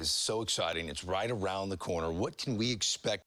Is so exciting. It's right around the corner. What can we expect?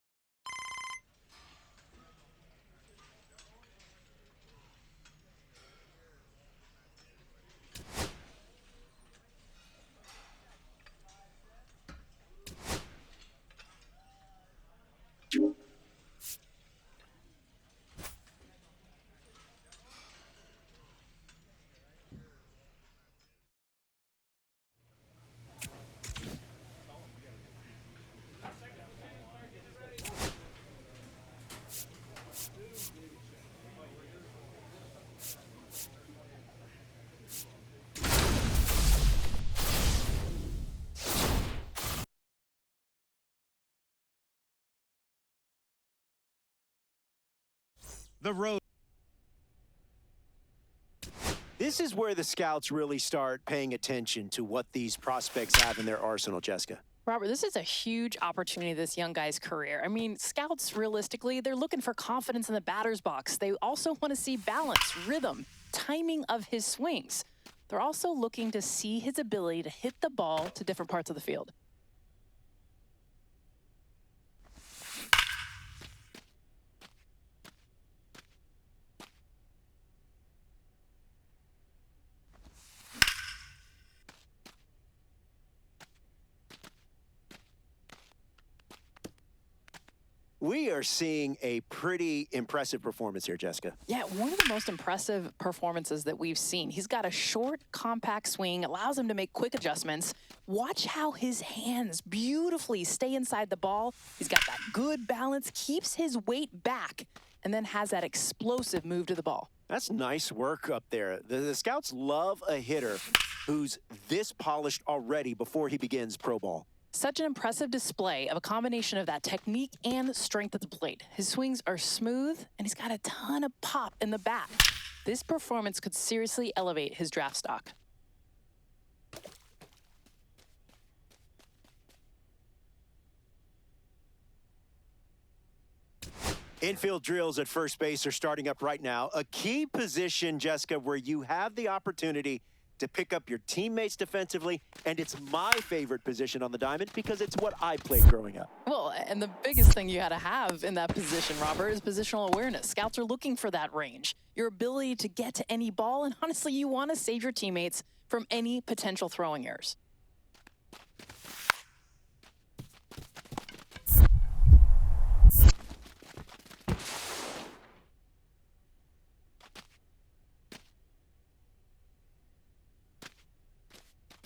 The road. This is where the scouts really start paying attention to what these prospects have in their arsenal, Jessica. Robert, this is a huge opportunity in this young guy's career. I mean, scouts, realistically, they're looking for confidence in the batter's box. They also want to see balance, rhythm, timing of his swings. They're also looking to see his ability to hit the ball to different parts of the field. We are seeing a pretty impressive performance here, Jessica. Yeah, one of the most impressive performances that we've seen. He's got a short, compact swing, allows him to make quick adjustments. Watch how his hands beautifully stay inside the ball. He's got that good balance, keeps his weight back, and then has that explosive move to the ball. That's nice work up there. The scouts love a hitter who's this polished already before he begins pro ball. Such an impressive display of a combination of that technique and strength at the plate. His swings are smooth, and he's got a ton of pop in the bat. This performance could seriously elevate his draft stock. Infield drills at first base are starting up right now. A key position, Jessica, where you have the opportunity to pick up your teammates defensively, and it's my favorite position on the diamond because it's what I played growing up. Well, and the biggest thing you got to have in that position, Robert, is positional awareness. Scouts are looking for that range, your ability to get to any ball, and honestly, you want to save your teammates from any potential throwing errors.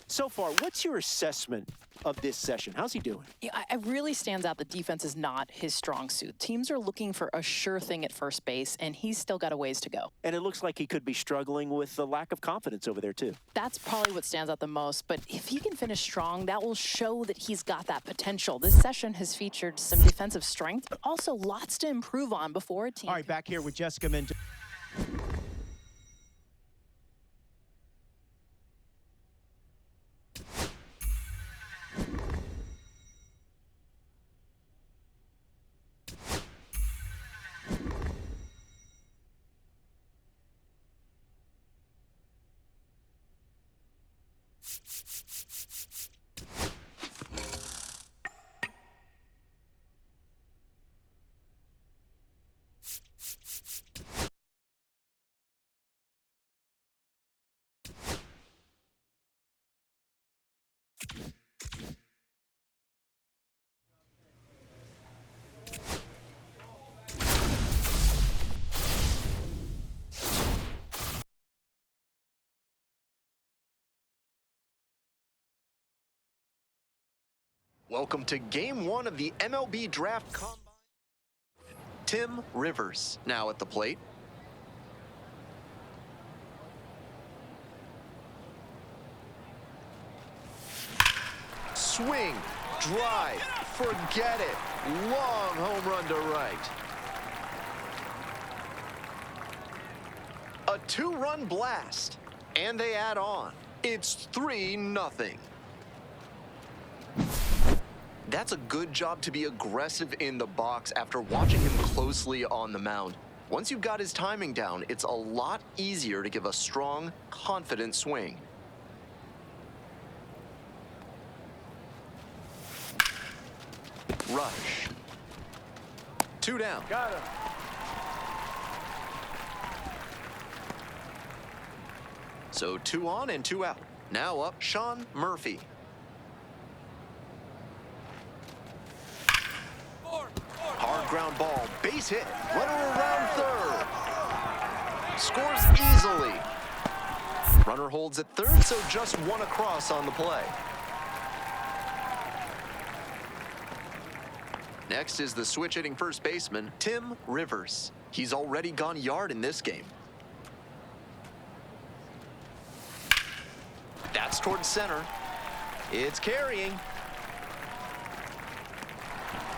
So far, what's your assessment of this session? How's he doing? Yeah, it really stands out the defense is not his strong suit. Teams are looking for a sure thing at first base, and he's still got a ways to go. And it looks like he could be struggling with the lack of confidence over there, too. That's probably what stands out the most, but if he can finish strong, that will show that he's got that potential. This session has featured some defensive strength, but also lots to improve on before a team. All right, back here with Jessica Mendoza. Welcome to Game 1 of the MLB Draft Combine. Tim Rivers now at the plate. Swing, drive, forget it. Long home run to right. A two-run blast, and they add on. It's 3-0. That's a good job to be aggressive in the box after watching him closely on the mound. Once you've got his timing down, it's a lot easier to give a strong, confident swing. rush. 2 down. Got him. So 2 on and 2 out. Now up, Sean Murphy. Hard ground ball, base hit. Runner around third. Scores easily. Runner holds at third, so just 1 across on the play. Next is the switch-hitting first baseman, Tim Rivers. He's already gone yard in this game. That's towards center. It's carrying.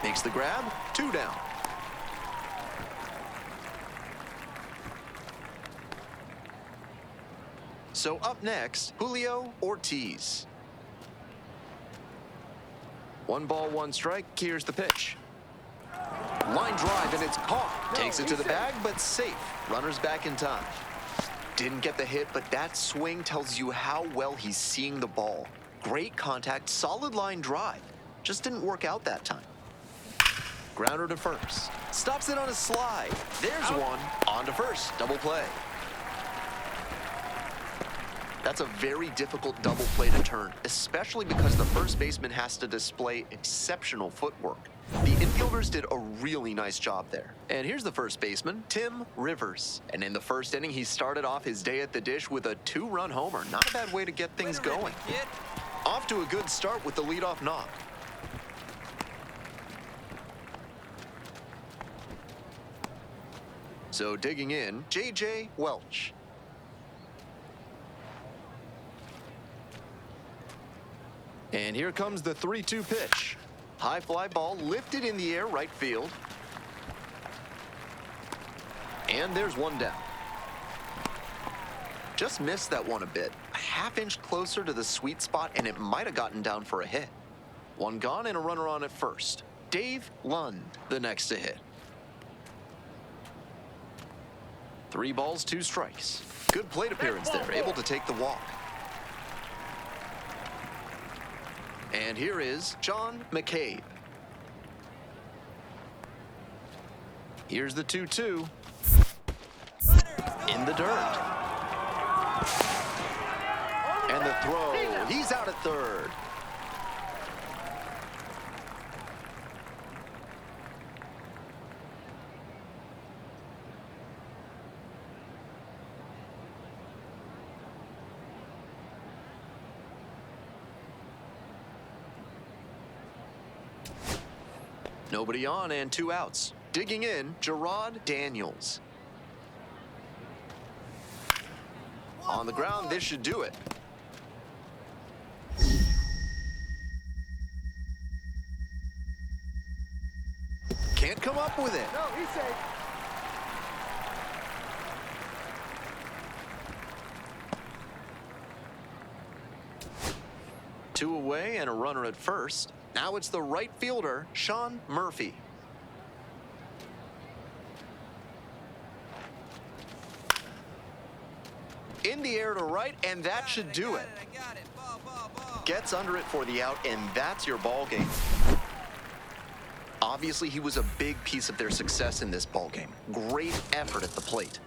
Makes the grab, 2 down. So up next, Julio Ortiz. 1 ball, 1 strike. Here's the pitch. Line drive, and it's caught. Takes it to the bag, but safe. Runner's back in time. Didn't get the hit, but that swing tells you how well he's seeing the ball. Great contact, solid line drive. Just didn't work out that time. Grounder to first. Stops it on a slide. There's one. On to first. Double play. That's a very difficult double play to turn, especially because the first baseman has to display exceptional footwork. The infielders did a really nice job there. And here's the first baseman, Tim Rivers. And in the first inning, he started off his day at the dish with a 2-run homer. Not a bad way to get things going. Off to a good start with the leadoff knock. So digging in, J.J. Welch. And here comes the 3-2 pitch. High fly ball lifted in the air, right field. And there's 1 down. Just missed that one a bit. A half-inch closer to the sweet spot, and it might have gotten down for a hit. 1 gone and a runner on at first. Dave Lund, the next to hit. 3 balls, 2 strikes. Good plate appearance there, able to take the walk. And here is John McCabe. Here's the 2-2. In the dirt. And the throw. He's out at third. Nobody on and 2 outs. Digging in, Gerard Daniels. On the ground, this should do it. Can't come up with it. No, he's safe. Two away and a runner at first. Now it's the right fielder, Sean Murphy. In the air to right, and that should do it. Gets under it for the out, and that's your ball game. Obviously, he was a big piece of their success in this ball game. Great effort at the plate.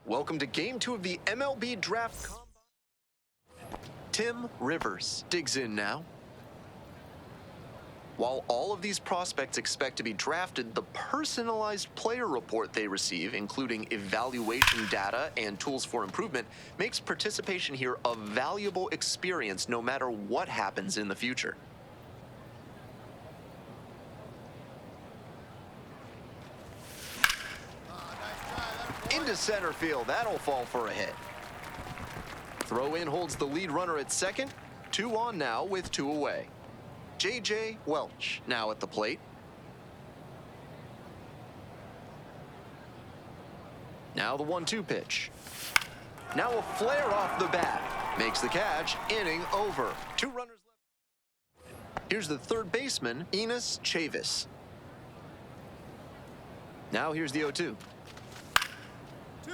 Welcome to Game 2 of the MLB Draft Combine. Tim Rivers digs in now. While all of these prospects expect to be drafted, the personalized player report they receive, including evaluation data and tools for improvement, makes participation here a valuable experience no matter what happens in the future. Into center field, that'll fall for a hit. Throw in holds the lead runner at second. 2 on now with 2 away. J.J. Welch now at the plate. Now the 1-2 pitch. Now a flare off the bat. Makes the catch, inning over. 2 runners left. Here's the third baseman, Enos Chavis. Now here's the 0-2.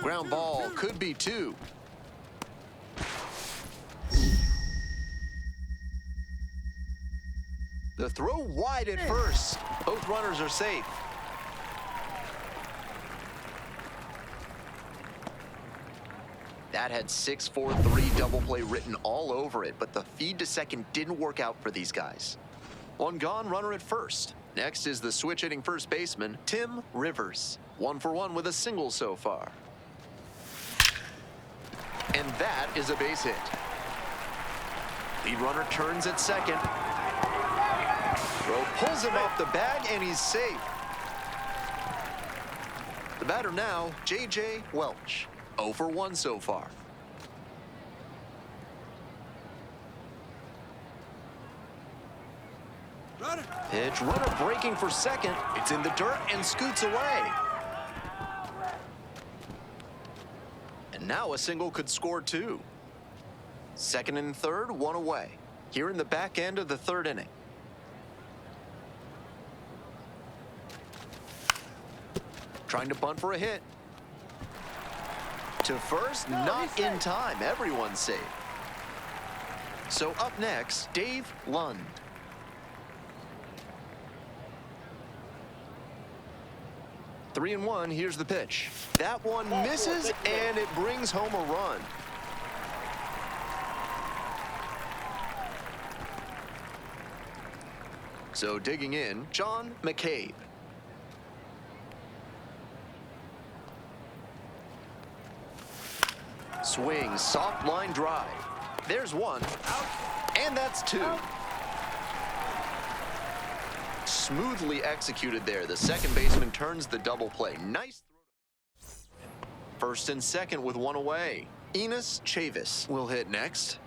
Ground ball, could be 2. The throw wide at first. Both runners are safe. That had 6-4-3 double play written all over it, but the feed to second didn't work out for these guys. 1 gone, runner at first. Next is the switch hitting first baseman, Tim Rivers. 1 for 1 with a single so far. And that is a base hit. Lead runner turns at second. Throw pulls him off the bag, and he's safe. The batter now, J.J. Welch. 0 for 1 so far. Pitch, runner breaking for second. It's in the dirt and scoots away. And now a single could score 2. Second and third, 1 away. Here in the back end of the 3rd inning. Trying to bunt for a hit. To first, not in time. Everyone's safe. So up next, Dave Lund. Three and 1, here's the pitch. That one misses, and it brings home a run. So digging in, John McCabe. Swing, soft line drive. There's 1, and that's 2. Smoothly executed there. The second baseman turns the double play. Nice throw. First and second with 1 away. Enos Chavis will hit next.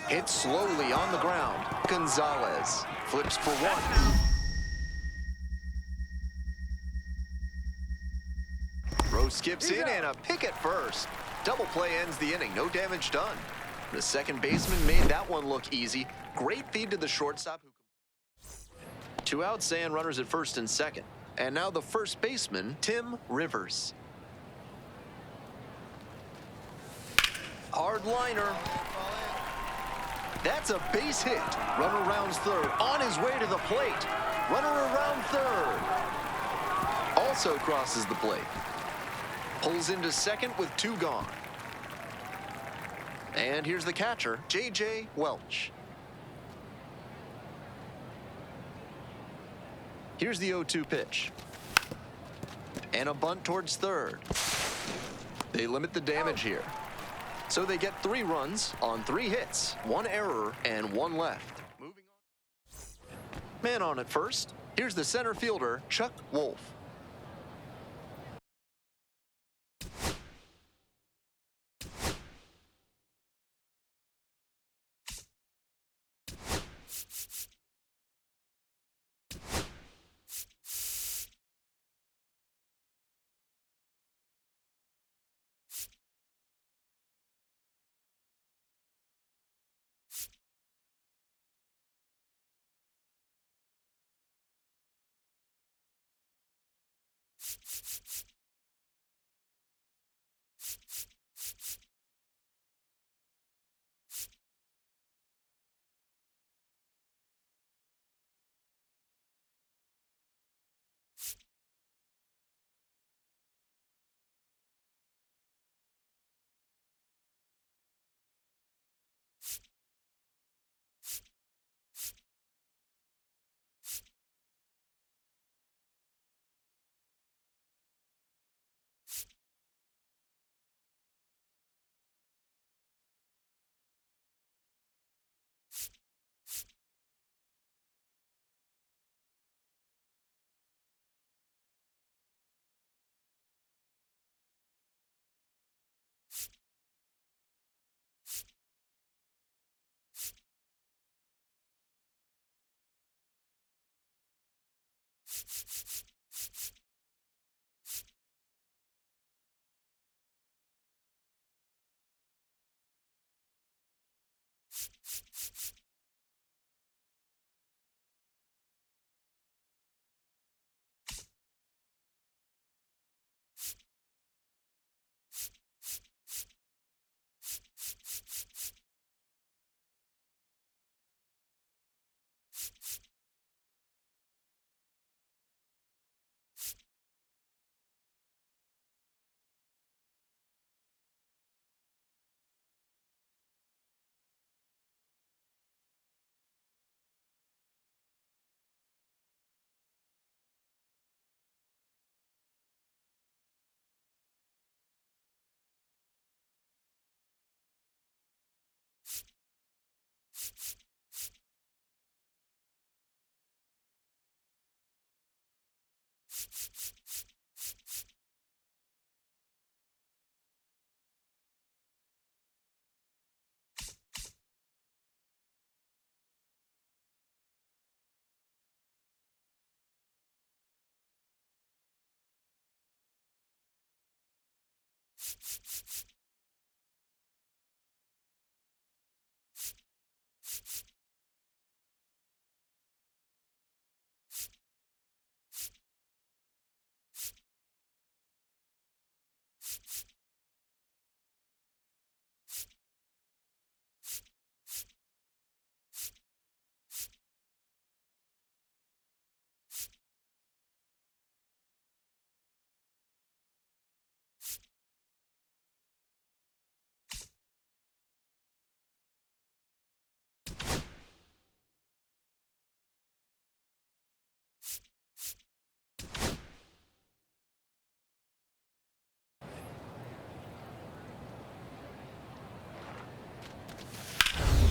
Hit slowly on the ground. Gonzalez flips for 1. Throw skips in and a pick at first. Double play ends the inning. No damage done. The second baseman made that one look easy. Great feed to the shortstop. 2 outs and runners at first and second. And now the first baseman, Tim Rivers. Hard liner. That's a base hit. Runner rounds third. On his way to the plate. Runner around third. Also crosses the plate. Pulls into second with 2 gone. And here's the catcher, J.J. Welch. Here's the 0-2 pitch. And a bunt towards third. They limit the damage here. So they get 3 runs on 3 hits, 1 error, and 1 left. Moving on. Man on at first. Here's the center fielder, Chuck Wolf.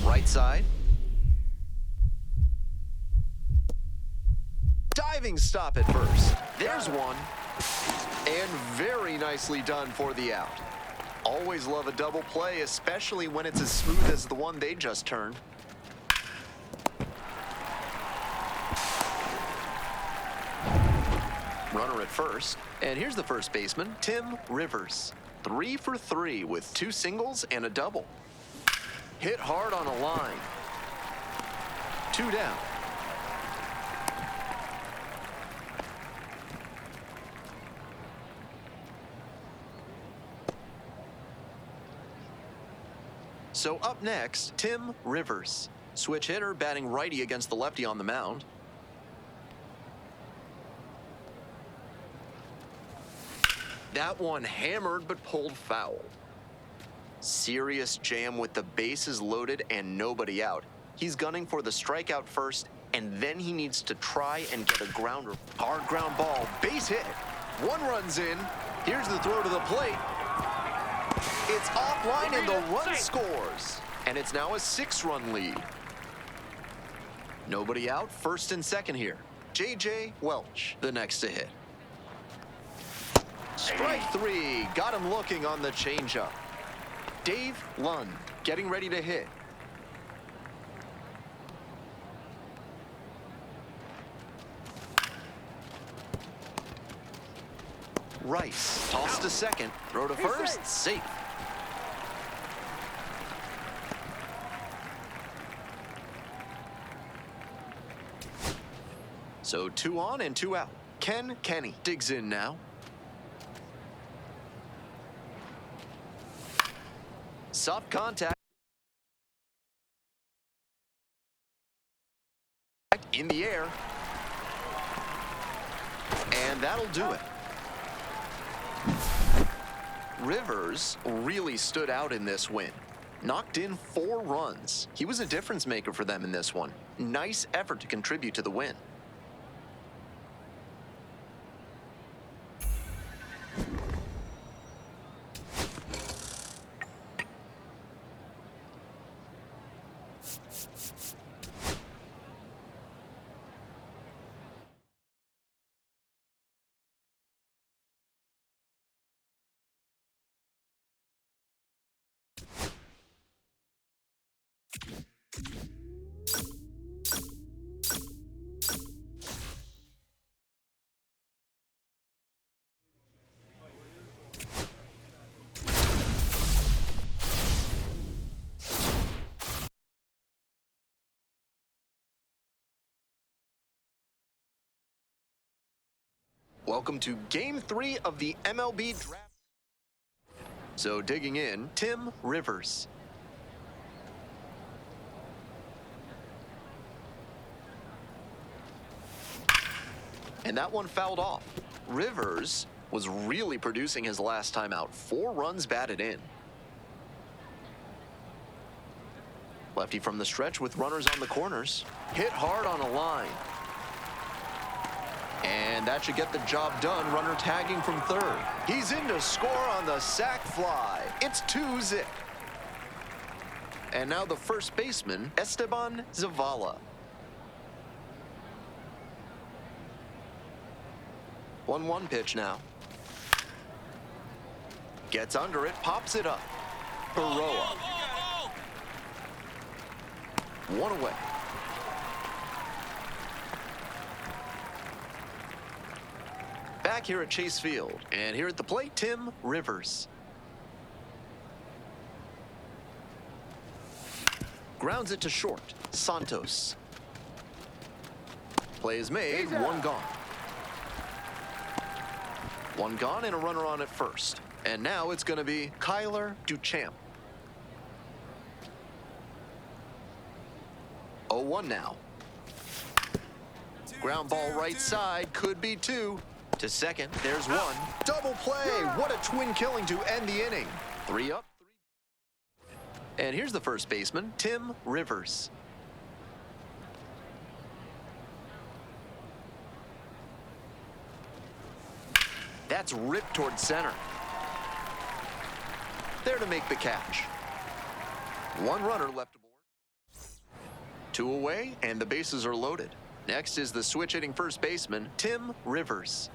Right side. Diving stop at first. There's one. And very nicely done for the out. Always love a double play, especially when it's as smooth as the one they just turned. Runner at first. And here's the first baseman, Tim Rivers. 3 for 3 with 2 singles and a double. Hit hard on a line. 2 down. So up next, Tim Rivers. Switch hitter, batting righty against the lefty on the mound. That one hammered but pulled foul. Serious jam with the bases loaded and nobody out. He's gunning for the strikeout first, and then he needs to try and get a grounder. Hard ground ball, base hit. 1 run's in. Here's the throw to the plate. It's offline and the run scores. And it's now a 6-run lead. Nobody out, first and second here. J.J. Welch, the next to hit. Strike 3, got him looking on the changeup. Dave Lund getting ready to hit. Rice, toss to second, throw to first, safe. So 2 on and 2 out. Ken Kenny digs in now. Soft contact. In the air. And that'll do it. Rivers really stood out in this win. Knocked in 4 runs. He was a difference maker for them in this one. Nice effort to contribute to the win. Welcome to Game 3 of the MLB Draft. So digging in, Tim Rivers. And that one fouled off. Rivers was really producing his last time out. 4 runs batted in. Lefty from the stretch with runners on the corners. Hit hard on a line. And that should get the job done. Runner tagging from third. He's in to score on the sac fly. It's 2-zip. And now the first baseman, Esteban Zavala. 1-1 pitch now. Gets under it, pops it up. Baroa. 1 away. Back here at Chase Field, and here at the plate, Tim Rivers. Grounds it to short, Santos. Play is made, 1 gone. 1 gone and a runner on at first. And now it's going to be Kyler Duchamp. 0-1 now. Ground ball right side, could be 2. To second, there's 1. Double play. What a twin killing to end the inning. 3 up, 3. And here's the first baseman, Tim Rivers. That's ripped towards center. There to make the catch. 1 runner left aboard. 2 away, and the bases are loaded. Next is the switch-hitting first baseman, Tim Rivers.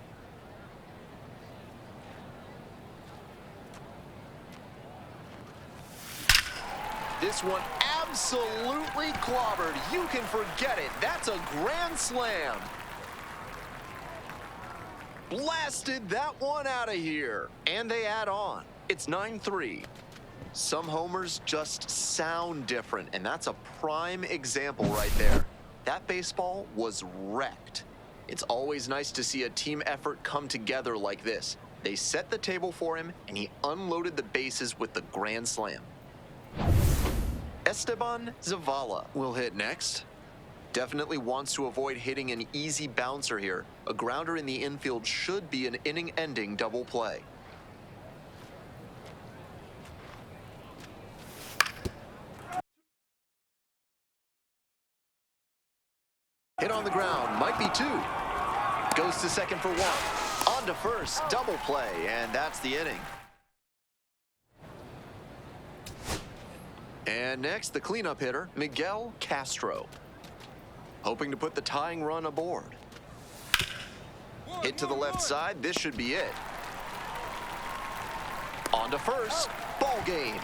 This one absolutely clobbered. You can forget it. That's a grand slam. Blasted that one out of here. And they add on. It's 9-3. Some homers just sound different, and that's a prime example right there. That baseball was wrecked. It's always nice to see a team effort come together like this. They set the table for him, and he unloaded the bases with the grand slam. Esteban Zavala will hit next. Definitely wants to avoid hitting an easy bouncer here. A grounder in the infield should be an inning-ending double play. Hit on the ground, might be 2. Goes to second for 1. On to first, double play, and that's the inning. And next, the cleanup hitter, Miguel Castro. Hoping to put the tying run aboard. Hit to the left side, this should be it. On to first, ball game.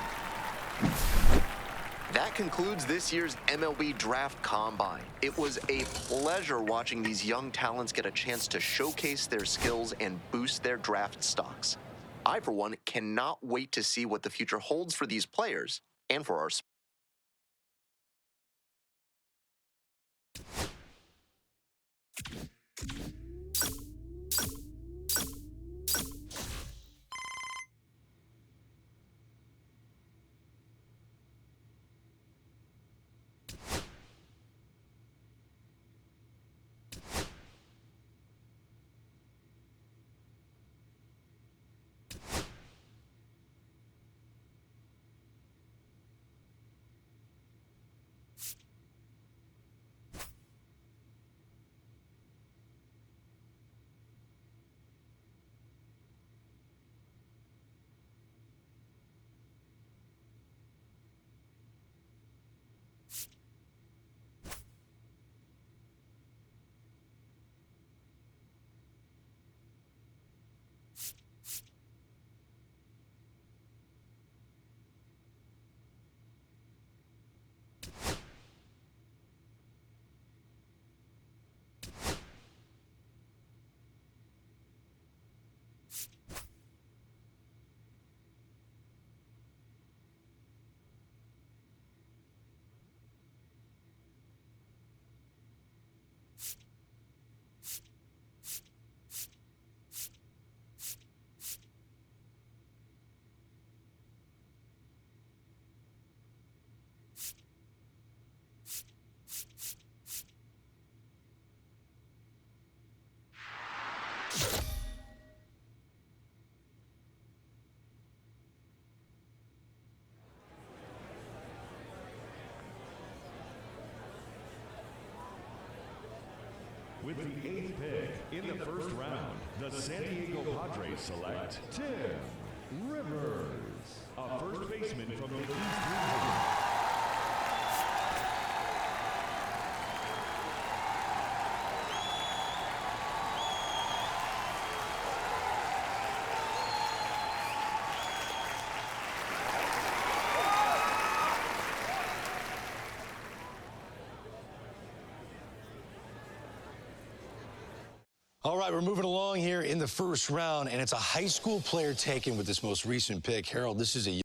That concludes this year's MLB Draft Combine. It was a pleasure watching these young talents get a chance to showcase their skills and boost their draft stocks. I, for one, cannot wait to see what the future holds for these players and for our sport. the San Diego Padres select Tim Rivers, a first baseman from the East Region. All right, we're moving along here in the first round, and it's a high school player taken with this most recent pick. Harold, this is a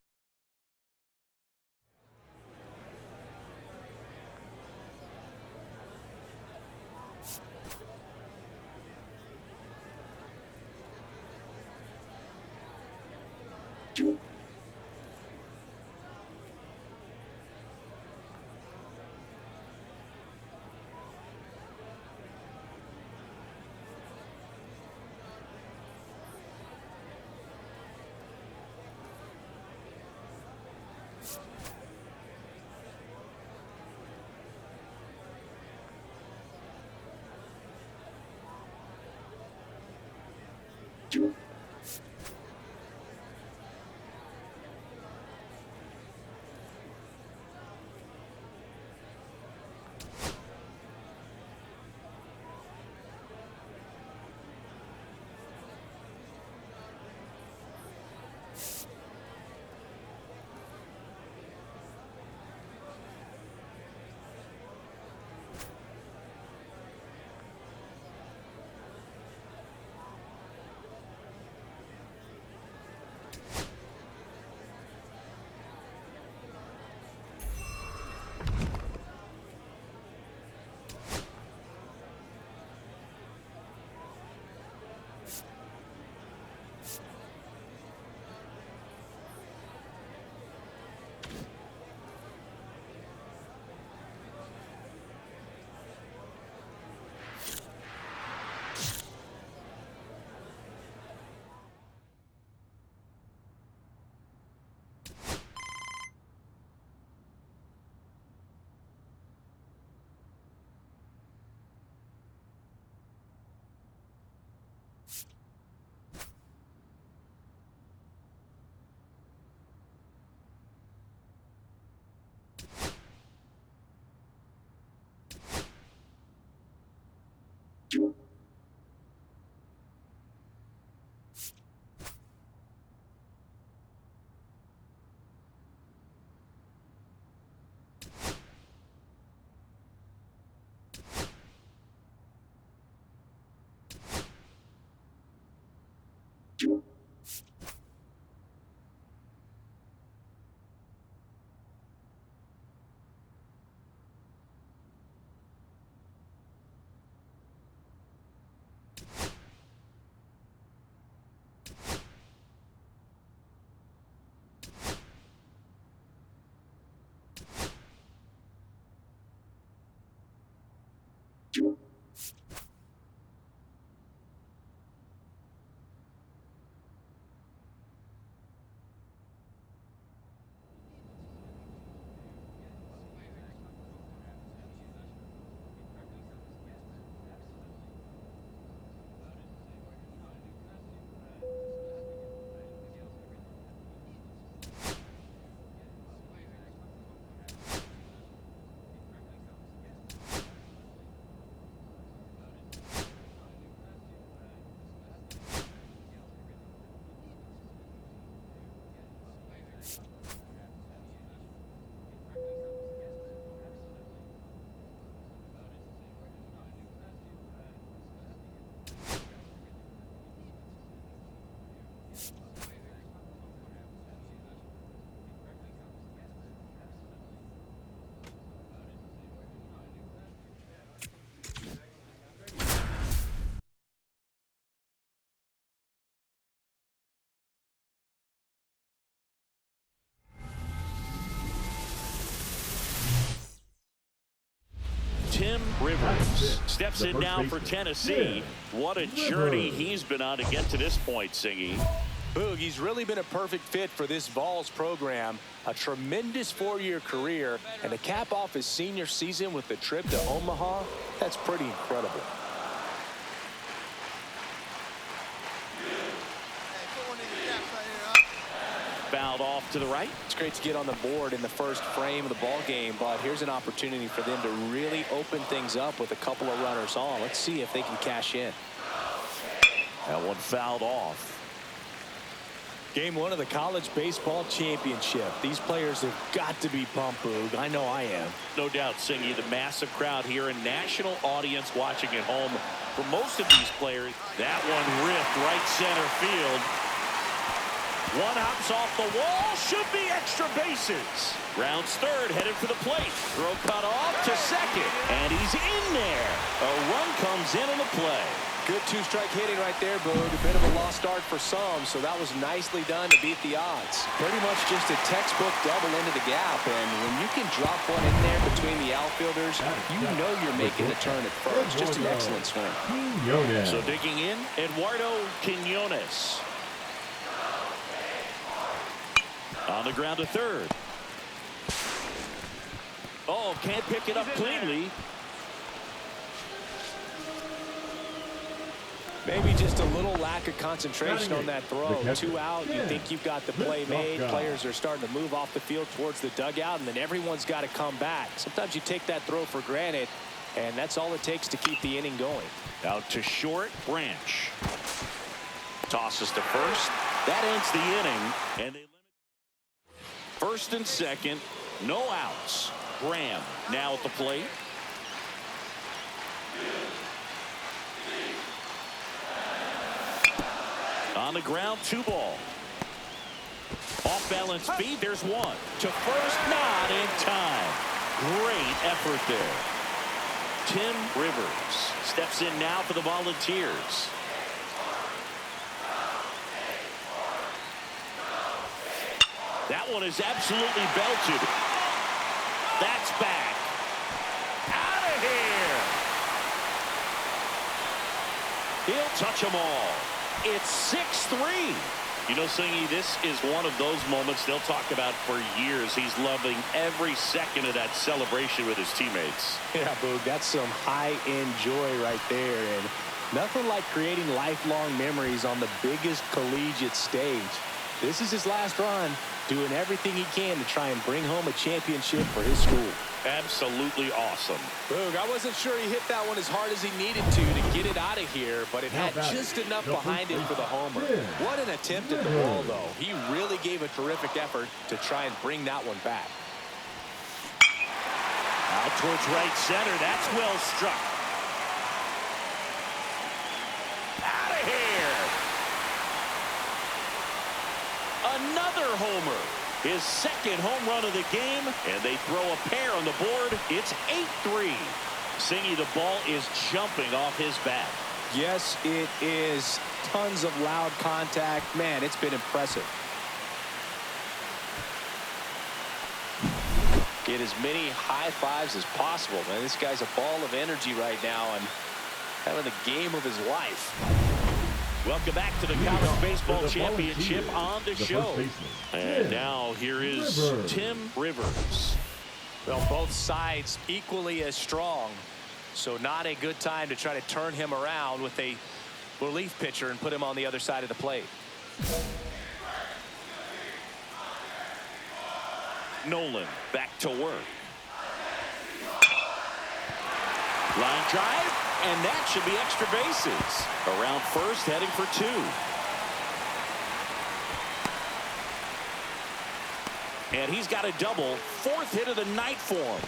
Tim Rivers steps in now for Tennessee. What a journey he's been on to get to this point, Singy. Boog, he's really been a perfect fit for this Vols program. A tremendous four-year career, and to cap off his senior season with the trip to Omaha, that's pretty incredible. fouled off to the right. It's great to get on the board in the first frame of the ball game, but here's an opportunity for them to really open things up with a couple of runners on. Let's see if they can cash in. That one fouled off. Game one of the college baseball championship. These players have got to be pumped, Boog. I know I am. No doubt, Singy, the massive crowd here, a national audience watching at home. For most of these players, that one ripped right center field. One hops off the wall, should be extra bases. Rounds third, headed for the plate. Throw cut off to second, and he's in there. A run comes in on the play. Good two-strike hitting right there, Boog. A bit of a lost start for some, so that was nicely done to beat the odds. Pretty much just a textbook double into the gap, and when you can drop one in there between the outfielders, you know you're making the turn at first. Just an excellent swing. So digging in, Eduardo Quiñones. On the ground to third. Oh, can't pick it up cleanly. Maybe just a little lack of concentration on that throw. 2 out, you think you've got the play made. Players are starting to move off the field towards the dugout, and then everyone's got to come back. Sometimes you take that throw for granted, and that's all it takes to keep the inning going. Out to short, Branch. Tosses to first. That ends the inning, and they limit. First and second, no outs. Graham now at the plate. On the ground, 2 ball. Off balance feed, there's one. To first, not in time. Great effort there. Tim Rivers steps in now for the Volunteers. That one is absolutely belted. That's back. Out of here. He'll touch them all. It's 6-3. You know, Singy, this is one of those moments they'll talk about for years. He's loving every second of that celebration with his teammates. Yeah, Boog, that's some high-end joy right there. And nothing like creating lifelong memories on the biggest collegiate stage. This is his last run, doing everything he can to try and bring home a championship for his school. Absolutely awesome. Boog, I wasn't sure he hit that one as hard as he needed to get it out of here, but it had just enough behind it for the homer. What an attempt at the ball, though. He really gave a terrific effort to try and bring that one back. Out towards right center. That's well struck. Out of here. Another homer. His second home run of the game, and they throw a pair on the board. It's 8-3. Singy, the ball is jumping off his bat. Yes, it is. Tons of loud contact. Man, it's been impressive. Get as many high fives as possible, man. This guy's a ball of energy right now and having the game of his life. Welcome back to the College Baseball Championship on the show. And now here is Tim Rivers. Well, both sides equally as strong, so not a good time to try to turn him around with a relief pitcher and put him on the other side of the plate. Nolan back to work. Line drive, and that should be extra bases. Around first, heading for 2. And he's got a double. 4th hit of the night for him.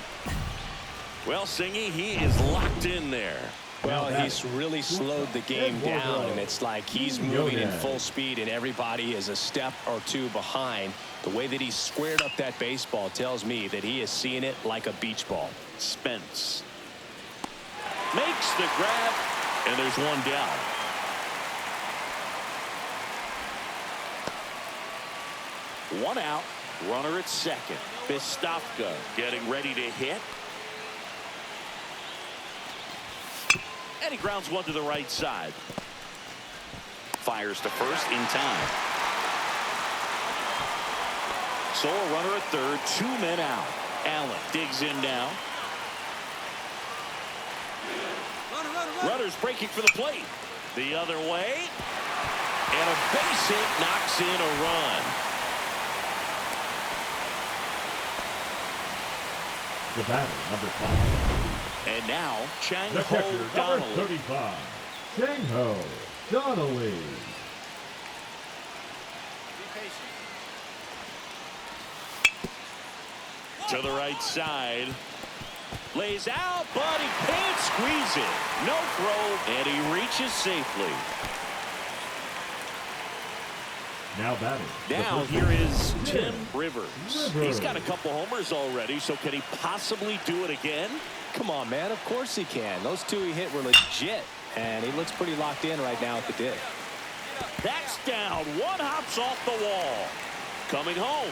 Well, Singy, he is locked in there. Well, he's really slowed the game down, and it's like he's moving in full speed, and everybody is a step or 2 behind. The way that he squared up that baseball tells me that he is seeing it like a beach ball. Spence makes the grab, and there's one down. One out, runner at second. Bistopka getting ready to hit. And he grounds one to the right side. Fires to first in time. So a runner at third, 2 men out. Allen digs in now. Runners breaking for the plate. The other way. And a base hit knocks in a run. the batter, number 5. And now, Chang The Ho catcher, number Donnelly. 35, Chang Ho Donnelly. To the right side. Lays out, but he can't squeeze it. No throw, and he reaches safely. Now batting. Now here is Tim Rivers. He's got a couple homers already, so can he possibly do it again? Come on, man. Of course he can. Those two he hit were legit, and he looks pretty locked in right now at the dig. That's down. One hops off the wall. Coming home.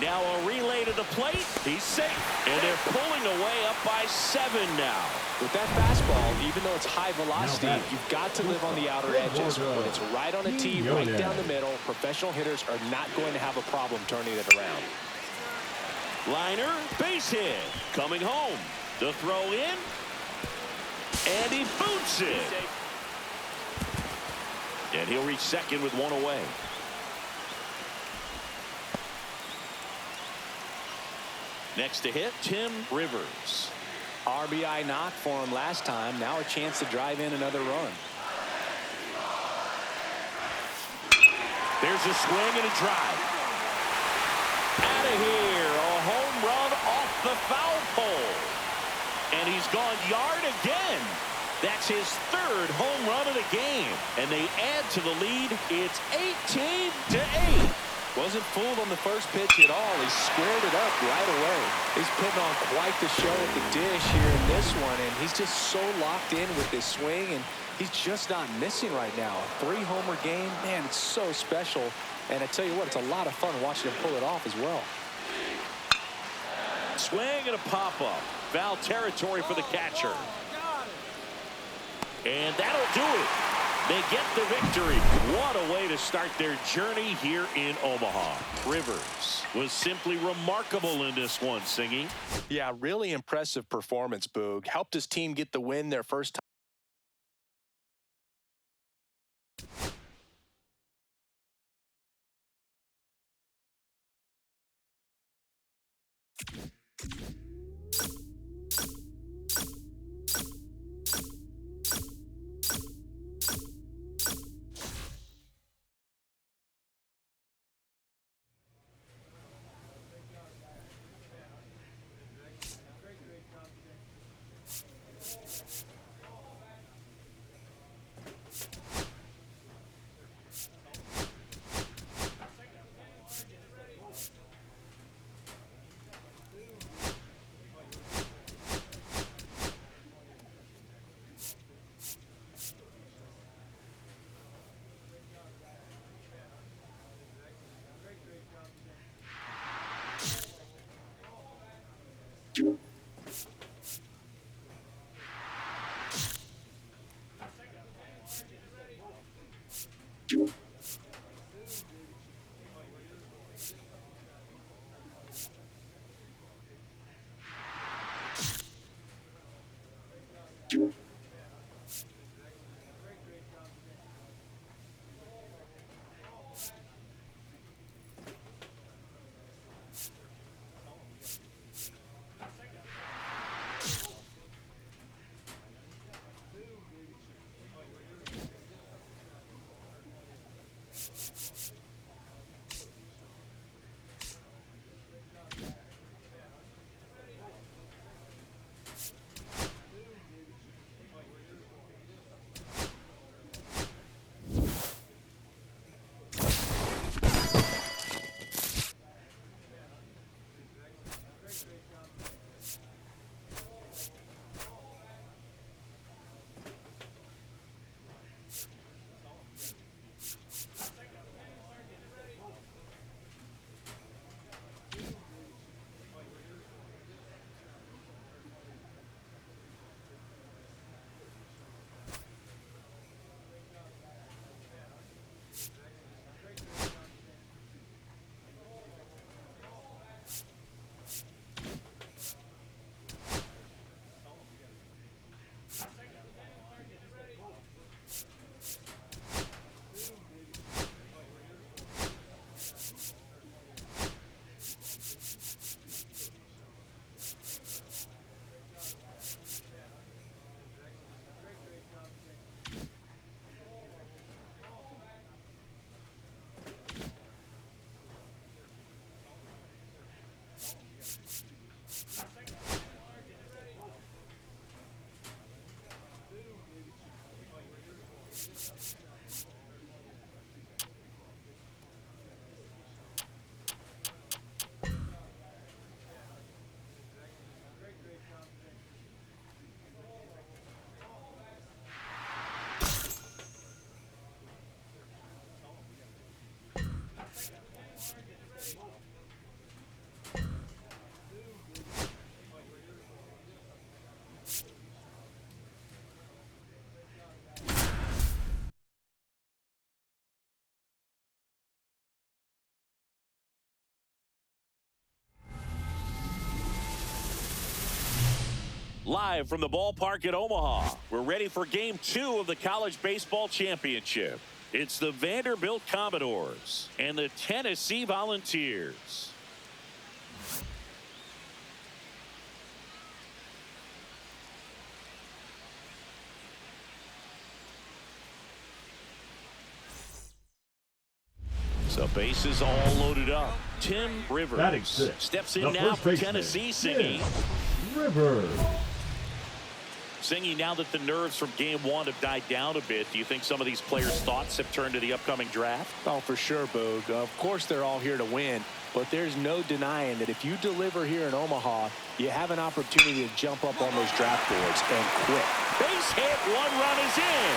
Now a relay to the plate. He's safe. And they're pulling away up by 7 now. With that fastball, even though it's high velocity, you've got to live on the outer edges. When it's right on a tee, right down the middle, professional hitters are not going to have a problem turning it around. Liner, base hit. Coming home. The throw in. And he boots it. And he'll reach second with one away. Next to hit, Tim Rivers. RBI knock for him last time. Now a chance to drive in another run. There's a swing and a drive. Out of here. A home run off the foul pole. And he's gone yard again. That's his 3rd home run of the game. And they add to the lead. It's 18-8. Wasn't fooled on the first pitch at all. He squared it up right away. He's putting on quite the show at the dish here in this one, and he's just so locked in with his swing, and he's just not missing right now. A 3-homer game, man, it's so special. And I tell you what, it's a lot of fun watching him pull it off as well. Swing and a pop-up. Foul territory for the catcher. And that'll do it. They get the victory. What a way to start their journey here in Omaha. Rivers was simply remarkable in this one, Singy. Yeah, really impressive performance, Boog. Helped his team get the win their first time. Live from the ballpark at Omaha, we're ready for Game 2 of the College Baseball Championship. It's the Vanderbilt Commodores and the Tennessee Volunteers. So bases all loaded up. Tim Rivers steps in now for Tennessee. Singing. Rivers. Singing, now that the nerves from Game 1 have died down a bit, do you think some of these players' thoughts have turned to the upcoming draft? Oh, for sure, Boog. Of course, they're all here to win, but there's no denying that if you deliver here in Omaha, you have an opportunity to jump up on those draft boards and quick. Base hit, 1 run is in.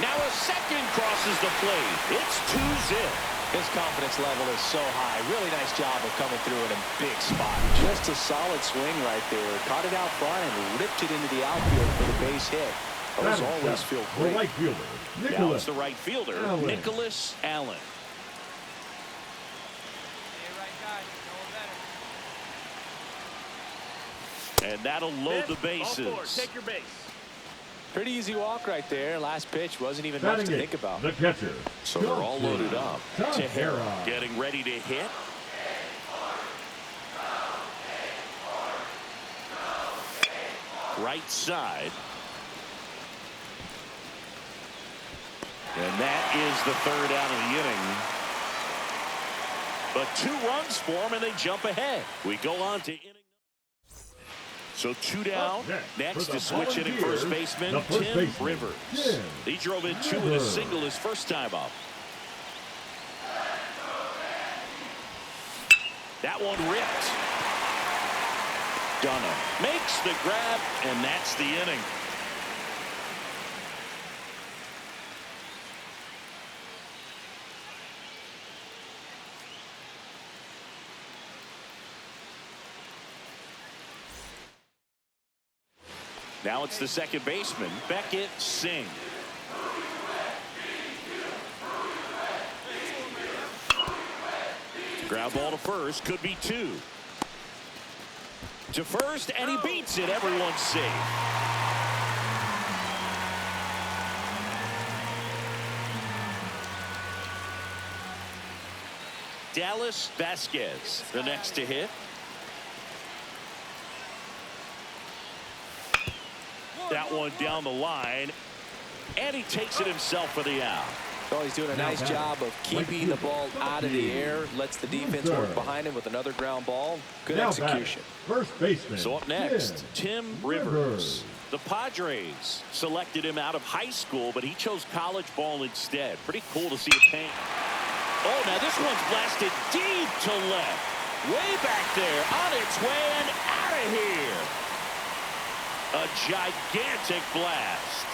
Now a second crosses the plate. It's 2-zip. His confidence level is so high. Really nice job of coming through in a big spot. Just a solid swing right there. Caught it out front and ripped it into the outfield for the base hit. Those always feel great. The right fielder, Now it's the right fielder, Allen. Nicholas Allen. And that'll load the bases. Take your base. Pretty easy walk right there. Last pitch wasn't even much to think about. The catcher. So they're all loaded up. Tahara. Getting ready to hit. Right side. And that is the third out of the inning. But 2 runs for them, and they jump ahead. We go on to inning. So 2 down. Next to switch hitting first baseman, Tim Rivers. He drove in 2 with a single his first time up. That one ripped. Dunham makes the grab, and that's the inning. Now it's the second baseman, Beckett Singh. Ground ball to first, could be 2. To first, and he beats it. Everyone's safe. Dallas Vasquez, the next to hit. That one down the line, and he takes it himself for the out. Oh, he's doing a nice job of keeping the ball out of the air. Lets the defense work behind him with another ground ball. Good execution. First baseman. So up next, Tim Rivers. The Padres selected him out of high school, but he chose college ball instead. Pretty cool to see it paint. Oh, now this one's blasted deep to left. Way back there, on its way and out of here. A gigantic blast.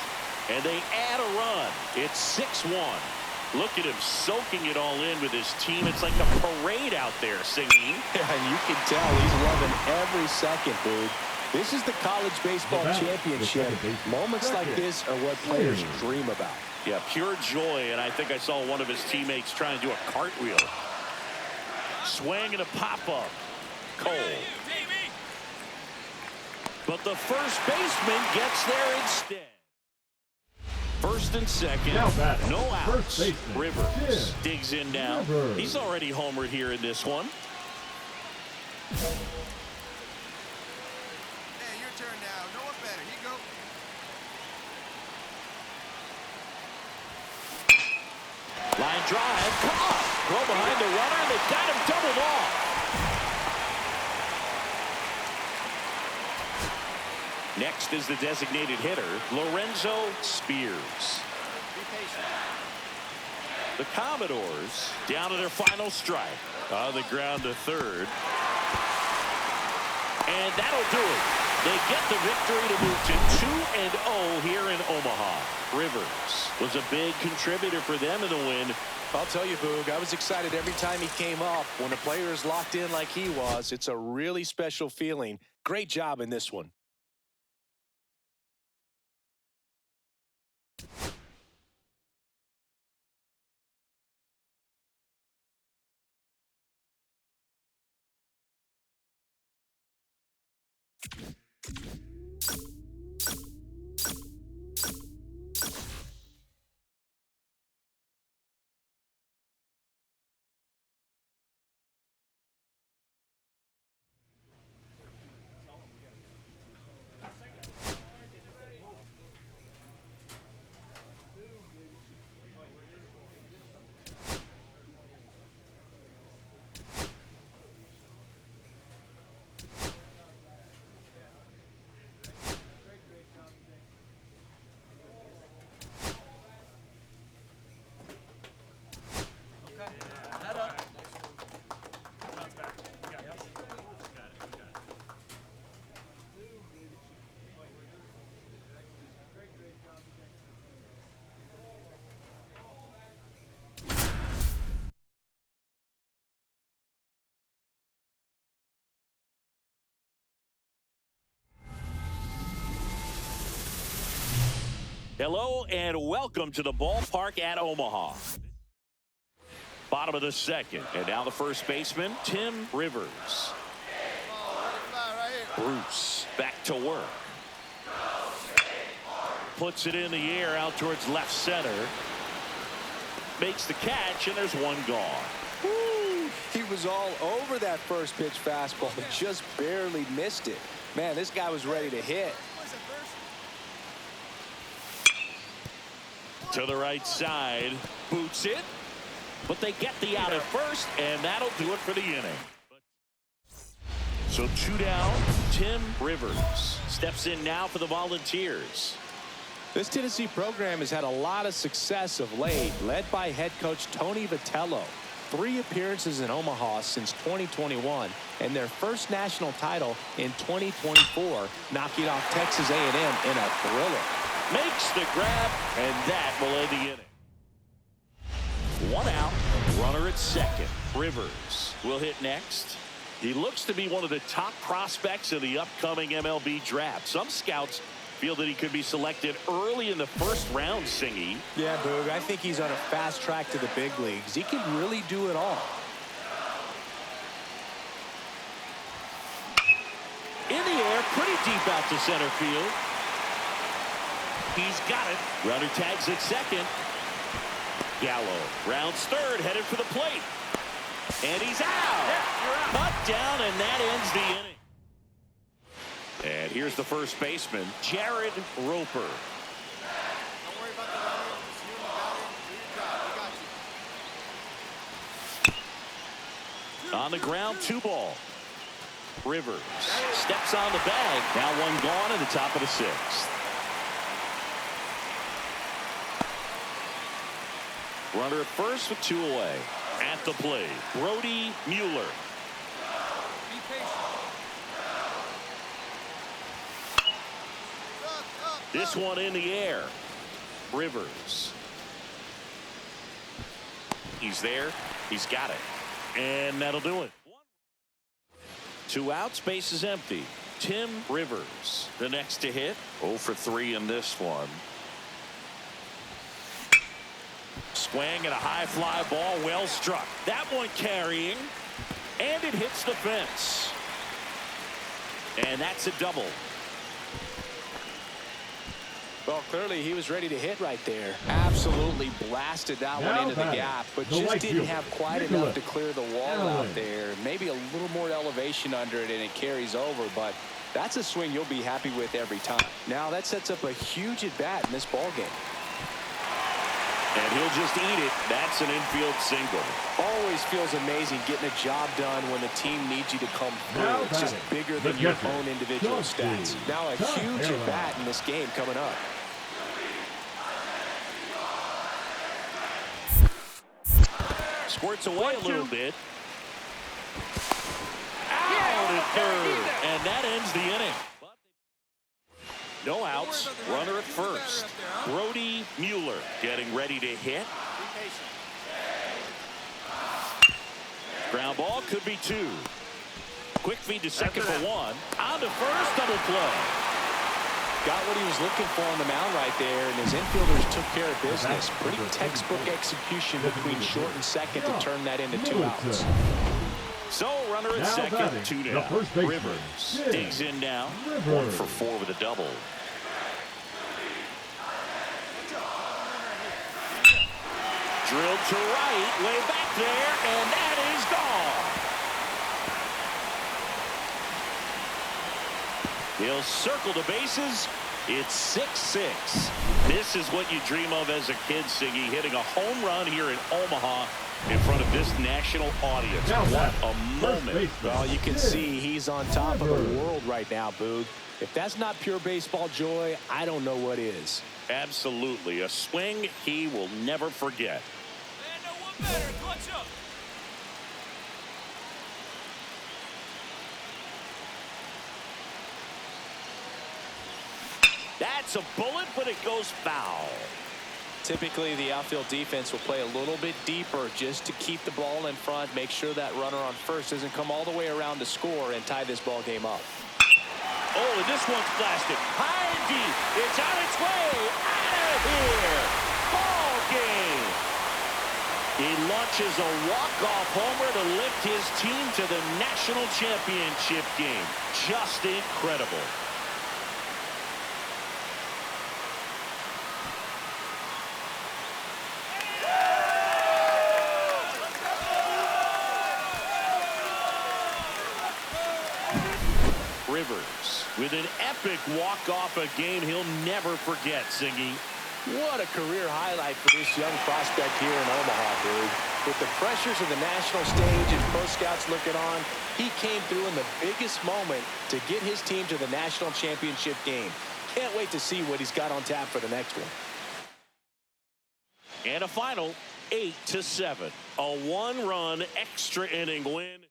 And they add a run. It's 6-1. Look at him soaking it all in with his team. It's like a parade out there, Singing. Yeah, and you can tell he's loving every second, dude. This is the college baseball championship. Moments like this are what players dream about. Yeah, pure joy, and I think I saw one of his teammates trying to do a cartwheel. Swing and a pop-up. Cole. But the first baseman gets there instead. First and second, no outs. Rivers digs in now. He's already homered here in this one. Hey, your turn now. No one better. You go. Line drive, caught. Throw behind the runner, and they've got him doubled off. Next is the designated hitter, Lorenzo Spears. The Commodores down to their final strike. On the ground to third. And that'll do it. They get the victory to move to 2-0 here in Omaha. Rivers was a big contributor for them in the win. I'll tell you, Boog, I was excited every time he came up. When a player is locked in like he was, it's a really special feeling. Great job in this one. Hello and welcome to the ballpark at Omaha. Bottom of the second, and now the first baseman, Tim Rivers. Bruce back to work. Puts it in the air out towards left center. Makes the catch, and there's one gone. Woo! He was all over that first pitch fastball, but just barely missed it. Man, this guy was ready to hit. To the right side, boots it, but they get the out at first, and that'll do it for the inning. So 2 down, Tim Rivers steps in now for the Volunteers. This Tennessee program has had a lot of success of late, led by head coach Tony Vitello. 3 appearances in Omaha since 2021, and their first national title in 2024, knocking off Texas A&M in a thriller. Makes the grab, and that will end the inning. 1 out, runner at second. Rivers will hit next. He looks to be one of the top prospects of the upcoming MLB draft. Some scouts feel that he could be selected early in the first round, Singy. Yeah, Boog, I think he's on a fast track to the big leagues. He can really do it all. In the air, pretty deep out to center field. He's got it. Runner tags at second. Gallo rounds third, headed for the plate. And he's out. Cut down, and that ends the inning. And here's the first baseman, Jared Roper. Don't worry about the runner. Just you and the batter. Do your job. We got you. On the ground, 2 ball. Rivers steps on the bag. Now 1 gone in the top of the 6th. Runner at first with 2 away. At the plate, Brody Mueller. Be patient. This one in the air. Rivers. He's there. He's got it. And that'll do it. 2 outs, base is empty. Tim Rivers, the next to hit. 0 for 3 in this one. Swing and a high fly ball, well struck. That one carrying, and it hits the fence. And that's a double. Well, clearly he was ready to hit right there. Absolutely blasted that one into the gap, but just didn't have quite enough to clear the wall out there. Maybe a little more elevation under it, and it carries over, but that's a swing you'll be happy with every time. Now that sets up a huge at-bat in this ballgame. And he'll just eat it. That's an infield single. Always feels amazing getting a job done when the team needs you to come through. It's just bigger than your own individual stats. Now a huge at-bat in this game coming up. Squirts away a little bit. Out at third. And that ends the inning. No outs. Runner at first. Brody Mueller getting ready to hit. Ground ball could be 2. Quick feed to second for 1. On to first, double play. Got what he was looking for on the mound right there, and his infielders took care of business. Pretty textbook execution between short and second to turn that into 2 outs. So runner at second, 2 down. Rivers digs in now. 1 for 4 with a double. Drilled to right, way back there, and that is gone. He'll circle the bases. It's 6-6. This is what you dream of as a kid, Siggy, hitting a home run here in Omaha in front of this national audience. What a moment. Well, you can see he's on top of the world right now, Boog. If that's not pure baseball joy, I don't know what is. Absolutely. A swing he will never forget. Man, no one better. Clutch up. That's a bullet, but it goes foul. Typically, the outfield defense will play a little bit deeper just to keep the ball in front, make sure that runner on first doesn't come all the way around to score and tie this ball game up. Oh, and this one's blasted. High and deep. It's on its way. Out of here. Ball game. He launches a walk-off homer to lift his team to the national championship game. Just incredible. Rivers with an epic walk-off, a game he'll never forget, Singy. What a career highlight for this young prospect here in Omaha, dude. With the pressures of the national stage and pro scouts looking on, he came through in the biggest moment to get his team to the national championship game. Can't wait to see what he's got on tap for the next one. And a final 8-7. A one-run extra inning win.